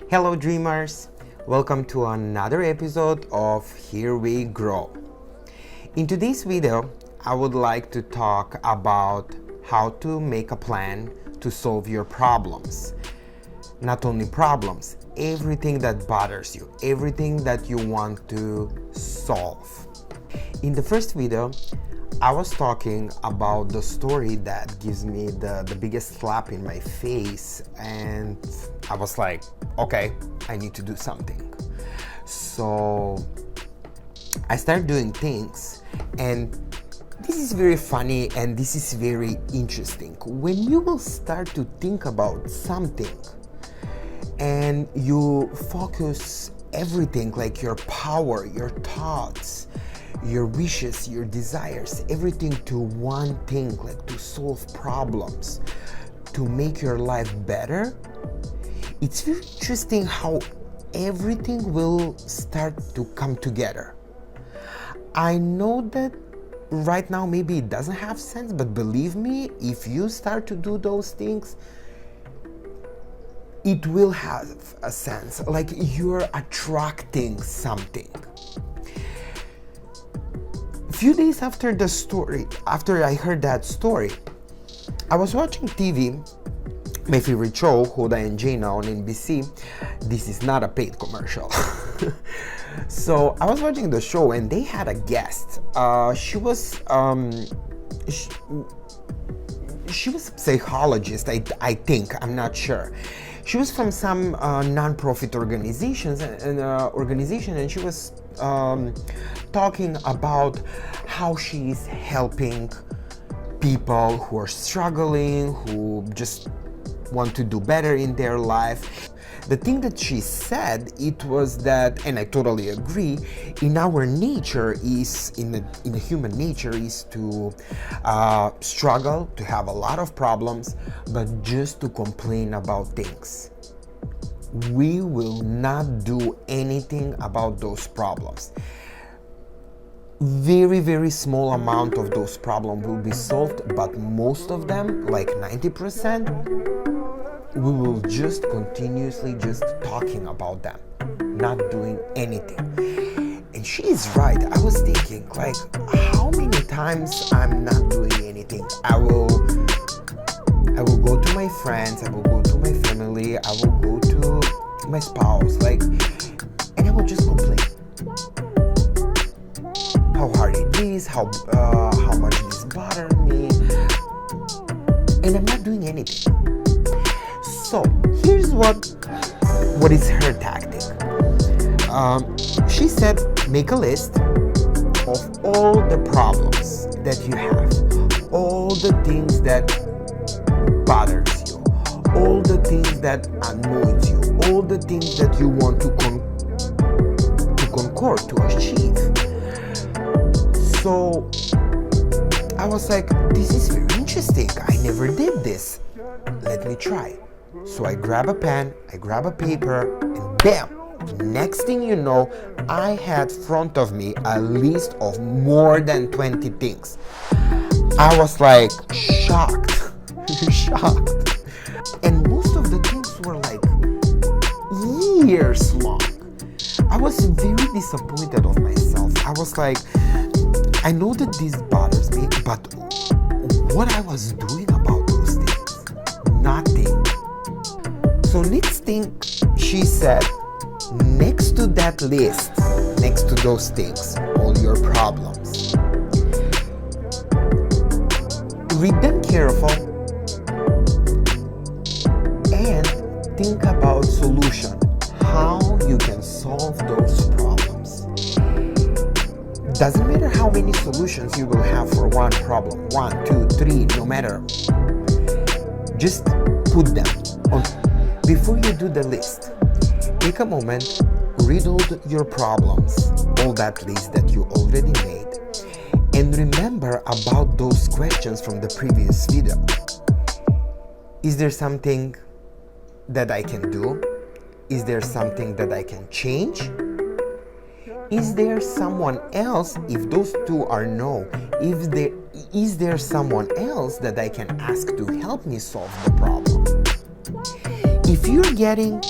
Hello dreamers, welcome to another episode of Here We Grow. In today's video, I would like to talk about how to make a plan to solve your problems. Not only problems, everything that bothers you, everything that you want to solve. In the first video, I was talking about the story that gives me the biggest slap in my face, and I was like, okay, I need to do something. So I started doing things, and this is very funny and this is very interesting. When you will start to think about something and you focus everything, like your power, your thoughts, your wishes, your desires, everything to one thing, like to solve problems, to make your life better, it's very interesting how everything will start to come together. I know that right now maybe it doesn't have sense, but believe me, if you start to do those things, it will have a sense, like you're attracting something. Few days after I heard that story, I was watching TV, my favorite show, Hoda and Jaina on NBC. This is not a paid commercial. So I was watching the show and they had a guest. She was a psychologist, I think, I'm not sure. She was from some non-profit organization, and she was talking about how she is helping people who are struggling, who just want to do better in their life. The thing that she said, it was that, and I totally agree, in our nature is, in the human nature is to struggle, to have a lot of problems, but just to complain about things. We will not do anything about those problems. Very, very small amount of those problems will be solved, but most of them, like 90%, we will just continuously just talking about them, not doing anything. And she is right. I was thinking, like, how many times I'm not doing anything? I will go to my friends, I will go to my family, I will go to my spouse, like, and I will just complain. How hard it is, how much this bothered me, and I'm not doing anything. So here's what is her tactic. She said, make a list of all the problems that you have, all the things that bothers you, all the things that annoys you, all the things that you want to concord, to achieve. So I was like, this is very interesting. I never did this. Let me try. So I grab a pen, I grab a paper, and bam! Next thing you know, I had front of me a list of more than 20 things. I was like shocked. Shocked. And most of the things were like years long. I was very disappointed of myself. I was like, I know that this bothers me, but what I was doing about those things? Nothing. So next thing she said, next to that list, next to those things, all your problems, read them careful and think about solution, how you can solve those problems. Doesn't matter how many solutions you will have for one problem, 1, 2, 3, no matter. Just put them on. Before you do the list, take a moment, read all your problems, all that list that you already made, and remember about those questions from the previous video. Is there something that I can do? Is there something that I can change? Is there someone else, if those two are no, is there someone else that I can ask to help me solve the problem? If you're getting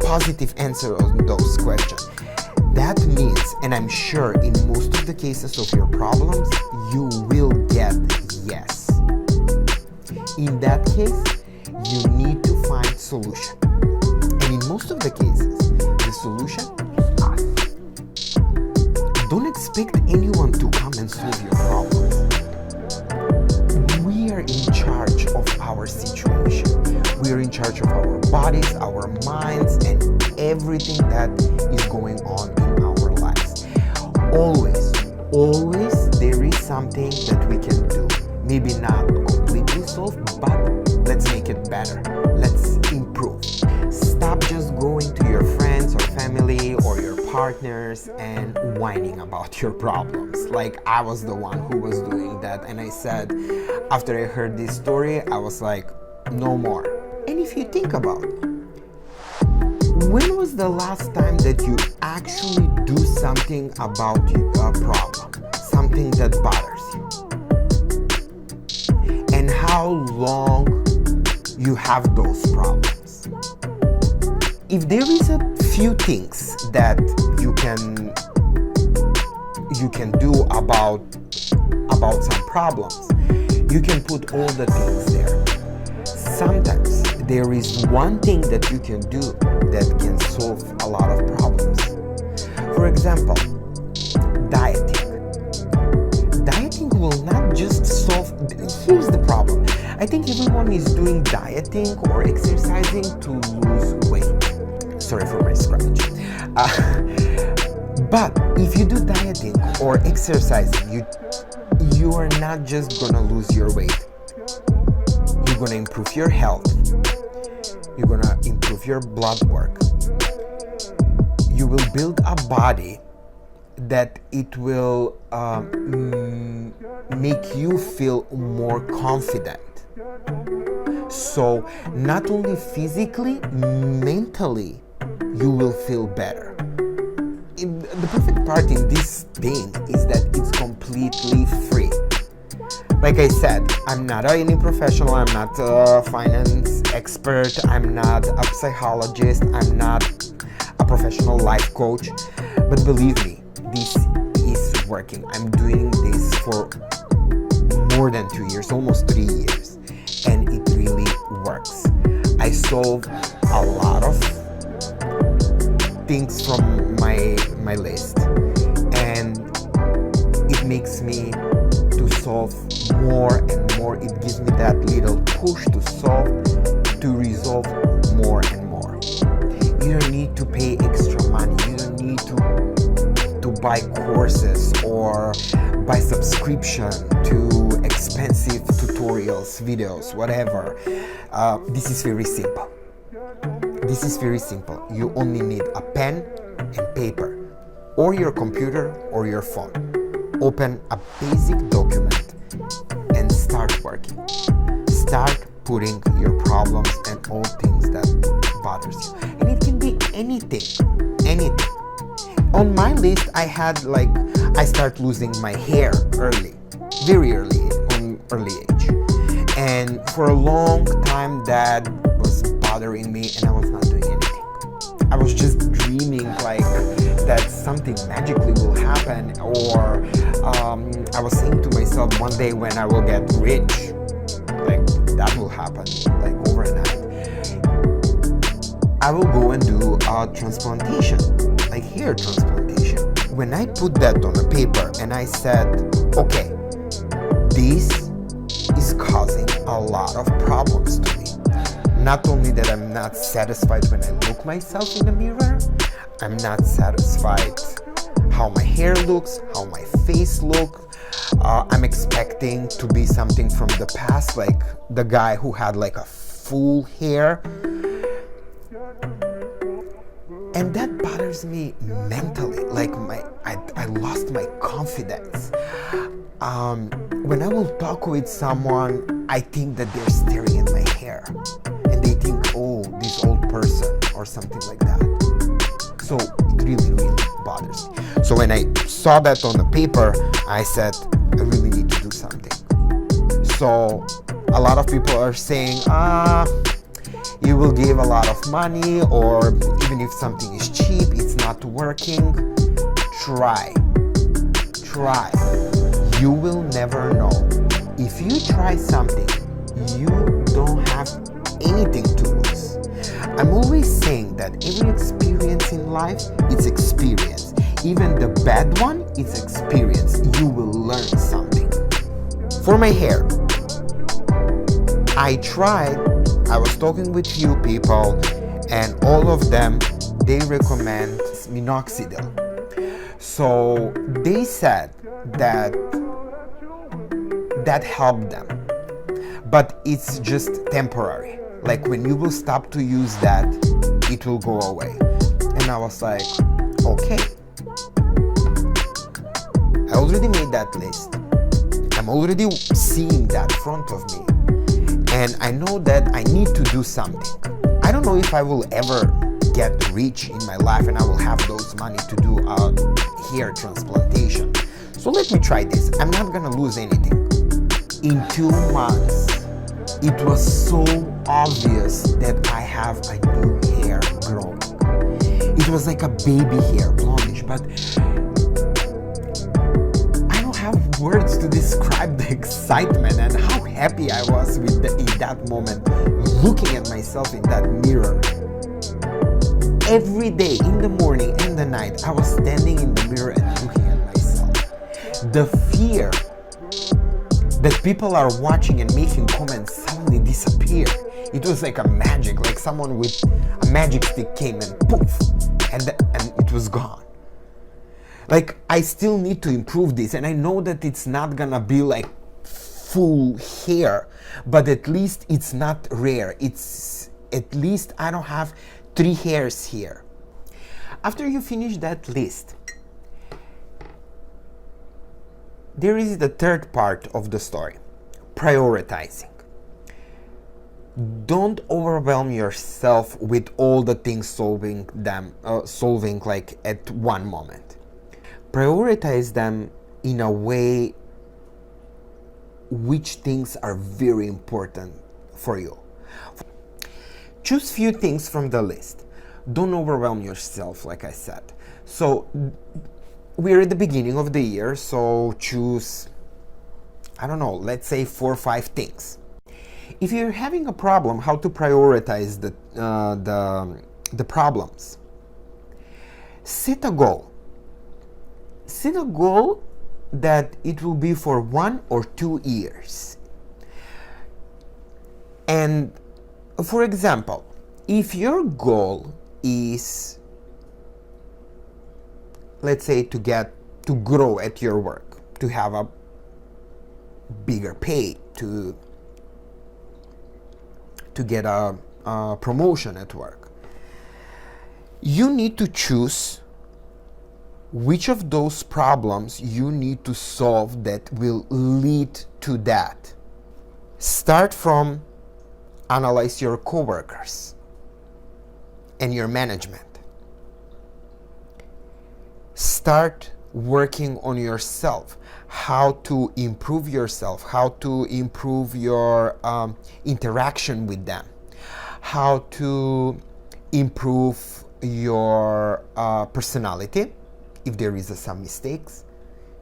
positive answer on those questions. That means, and I'm sure in most of the cases of your problems, you will get yes. In that case, you need to find solution. And in most of the cases, the solution is us. Don't expect anyone to come and solve your problems. We are in charge of our situation. We are in charge of our bodies, our minds, and everything that is going on in our lives. Always there is something that we can do. Maybe not completely solved, but let's make it better. Let's improve. Stop just going to your friends or family or your partners and whining about your problems. Like I was the one who was doing that, and I said, after I heard this story, I was like, no more. And if you think about it, when was the last time that you actually do something about a problem, something that bothers you? And how long you have those problems? If there is a few things that you can do about some problems, you can put all the things there. Sometimes there is one thing that you can do that can solve a lot of problems. For example, dieting. Dieting will not just solve. Here's the problem. I think everyone is doing dieting or exercising to lose weight. Sorry for my scratch. But if you do dieting or exercising, you are not just gonna lose your weight. You're gonna improve your health. You're gonna improve your blood work. You will build a body that it will make you feel more confident. So not only physically, mentally, you will feel better. The perfect part in this thing is that it's completely free. Like I said, I'm not any professional, I'm not a finance expert, I'm not a psychologist, I'm not a professional life coach, but believe me, this is working. I'm doing this for more than 2 years, almost 3 years, and it really works. I solve a lot of things from my list, and it makes me to solve more and more. It gives me that little push to resolve more and more. You don't need to pay extra money. You don't need to buy courses or buy subscription to expensive tutorials, videos, whatever. This is very simple. This is very simple. You only need a pen and paper, or your computer or your phone. Open a basic document and start working. Start putting your problems and all things that bothers you. And it can be anything. On my list, I start losing my hair very early age. And for a long time that was bothering me, and I was not doing anything. I was just dreaming like that something magically will happen, or I was saying to myself, one day when I will get rich, like that will happen, like overnight. I will go and do a transplantation, like hair transplantation. When I put that on a paper and I said, okay, this is causing a lot of problems to me. Not only that I'm not satisfied when I look myself in the mirror, I'm not satisfied how my hair looks, how my face looks. I'm expecting to be something from the past, like the guy who had like a full hair. And that bothers me mentally, like I lost my confidence. When I will talk with someone, I think that they're staring at my hair. And they think, oh, this old person or something like that. So it really bothers me. So when I saw that on the paper, I said, I really need to do something. So a lot of people are saying, you will give a lot of money, or even if something is cheap, it's not working, try. You will never know. If you try something, you don't have anything to lose. I'm always saying that every experience in life, it's experience. Even the bad one, it's experience. You will learn something. For my hair, I was talking with few people, and all of them, they recommend minoxidil. So they said that helped them, but it's just temporary. Like when you will stop to use that, it will go away. And I was like, okay. I already made that list. I'm already seeing that in front of me. And I know that I need to do something. I don't know if I will ever get rich in my life and I will have those money to do a hair transplantation. So let me try this. I'm not gonna lose anything. In 2 months, it was so obvious that I have a new hair growing. It was like a baby hair, blondish, but I don't have words to describe the excitement and how happy I was in that moment, looking at myself in that mirror. Every day, in the morning and the night, I was standing in the mirror and looking at myself. The fear that people are watching and making comments suddenly disappeared. It was like a magic, like someone with a magic stick came and poof, and it was gone. Like, I still need to improve this, and I know that it's not gonna be like full hair, but at least it's not rare. It's at least I don't have 3 hairs here. After you finish that list, there is the third part of the story, prioritizing. Don't overwhelm yourself with all the things solving like at one moment. Prioritize them in a way which things are very important for you. Choose few things from the list. Don't overwhelm yourself, like I said. So we're at the beginning of the year, so choose, I don't know, let's say 4 or 5 things. If you're having a problem, how to prioritize the problems? Set a goal. Set a goal that it will be for 1 or 2 years. And for example, if your goal is, let's say, to grow at your work, to have a bigger pay, to get a promotion at work, you need to choose which of those problems you need to solve that will lead to that. Start from analyze your coworkers and your management. Start working on yourself, how to improve yourself, how to improve your interaction with them, how to improve your personality. If there is some mistakes,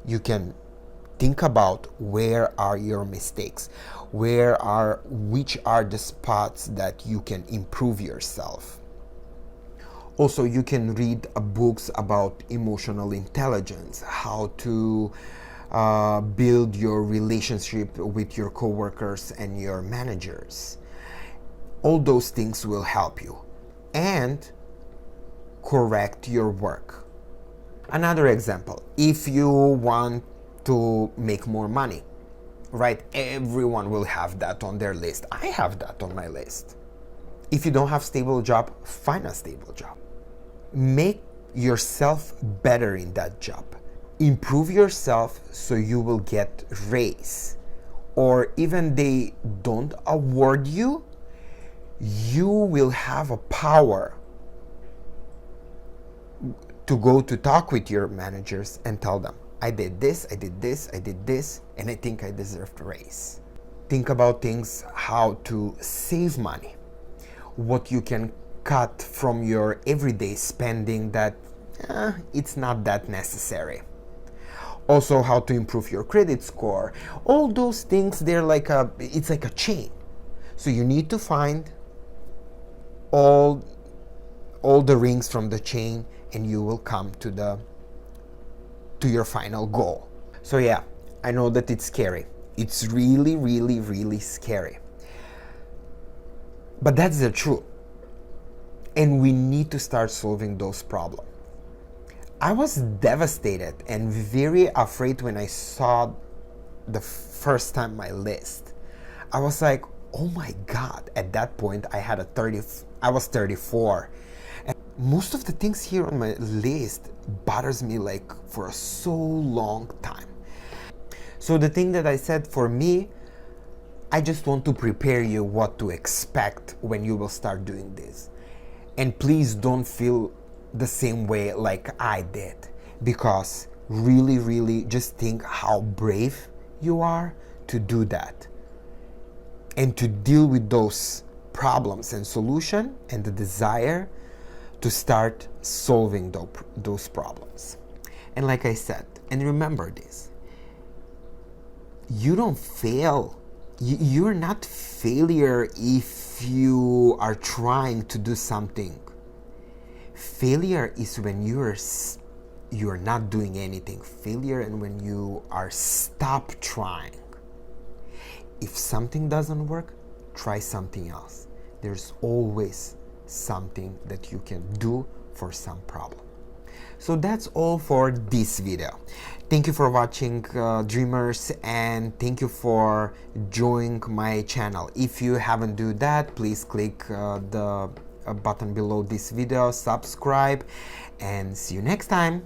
you can think about where are your mistakes, which are the spots that you can improve yourself. Also, you can read books about emotional intelligence, how to build your relationship with your coworkers and your managers. All those things will help you. And correct your work. Another example, if you want to make more money, right? Everyone will have that on their list. I have that on my list. If you don't have a stable job, find a stable job. Make yourself better in that job. Improve yourself so you will get raise. Or even they don't award you, you will have a power to go to talk with your managers and tell them, I did this, and I think I deserve a raise. Think about things, how to save money, what you can cut from your everyday spending that it's not that necessary. Also, how to improve your credit score. All those things, it's like a chain. So you need to find all the rings from the chain, and you will come to your final goal. So yeah, I know that it's scary. It's really, really, really scary. But that's the truth. And we need to start solving those problems. I was devastated and very afraid when I saw the first time my list. I was like, oh my God. At that point, I was 34. And most of the things here on my list bothers me like for so long time. So the thing that I said, for me, I just want to prepare you what to expect when you will start doing this. And please don't feel the same way like I did, because really, really just think how brave you are to do that and to deal with those problems and solution and the desire to start solving those problems. And like I said, and remember this, you don't fail. You're not failure if you are trying to do something. Failure is when you're not doing anything. Failure and when you are stop trying. If something doesn't work, try something else. There's always something that you can do for some problem. So that's all for this video. Thank you for watching, dreamers, and thank you for joining my channel. If you haven't do that, please click the button below this video, subscribe, and see you next time.